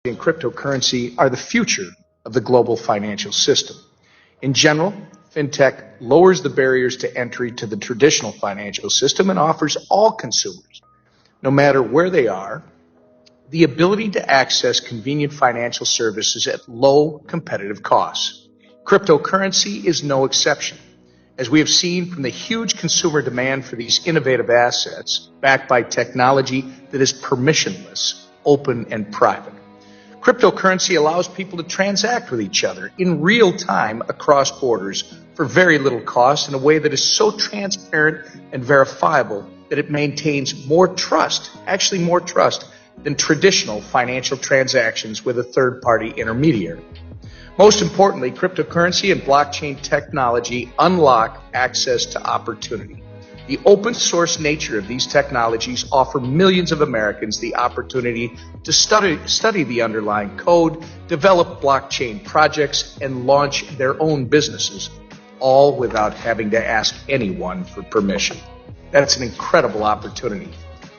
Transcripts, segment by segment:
and cryptocurrency are the future of the global financial system. In general, fintech lowers the barriers to entry to the traditional financial system and offers all consumers, no matter where they are, the ability to access convenient financial services at low competitive costs. Cryptocurrency is no exception, as we have seen from the huge consumer demand for these innovative assets backed by technology that is permissionless, open, and private. Cryptocurrency allows people to transact with each other in real time across borders for very little cost in a way that is so transparent and verifiable that it maintains more trust, actually more trust, than traditional financial transactions with a third-party intermediary. Most importantly, cryptocurrency and blockchain technology unlock access to opportunity. The open source nature of these technologies offer millions of Americans the opportunity to study the underlying code, develop blockchain projects, and launch their own businesses, all without having to ask anyone for permission. That's an incredible opportunity.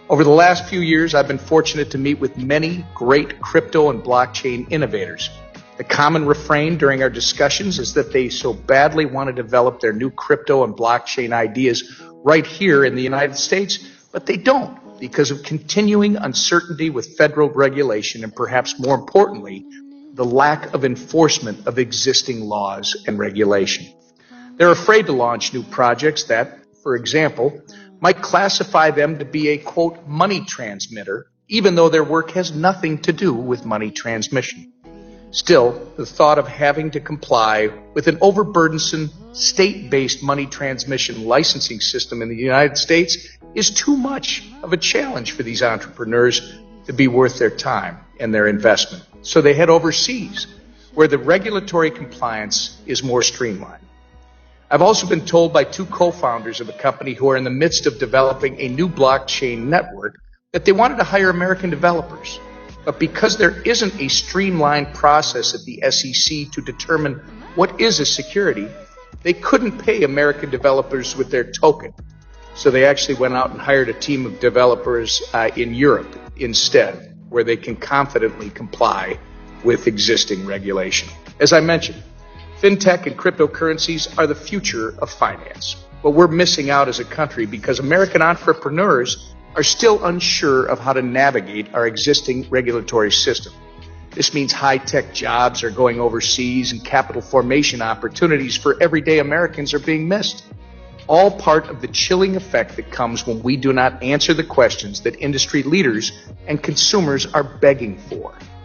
Over the last few years, I've been fortunate to meet with many great crypto and blockchain innovators. The common refrain during our discussions is that they so badly want to develop their new crypto and blockchain ideas right here in the United States, but they don't because of continuing uncertainty with federal regulation and, perhaps more importantly, the lack of enforcement of existing laws and regulation. They're afraid to launch new projects that, for example, might classify them to be a, quote, money transmitter, even though their work has nothing to do with money transmission. Still, the thought of having to comply with an overburdensome state-based money transmission licensing system in the United States is too much of a challenge for these entrepreneurs to be worth their time and their investment. So they head overseas, where the regulatory compliance is more streamlined. I've also been told by two co-founders of a company who are in the midst of developing a new blockchain network that they wanted to hire American developers. But because there isn't a streamlined process at the SEC to determine what is a security, they couldn't pay American developers with their token. So they actually went out and hired a team of developers in Europe instead, where they can confidently comply with existing regulation. As I mentioned, fintech and cryptocurrencies are the future of finance. But we're missing out as a country because American entrepreneurs are still unsure of how to navigate our existing regulatory system. This means high-tech jobs are going overseas and capital formation opportunities for everyday Americans are being missed. All part of the chilling effect that comes when we do not answer the questions that industry leaders and consumers are begging for.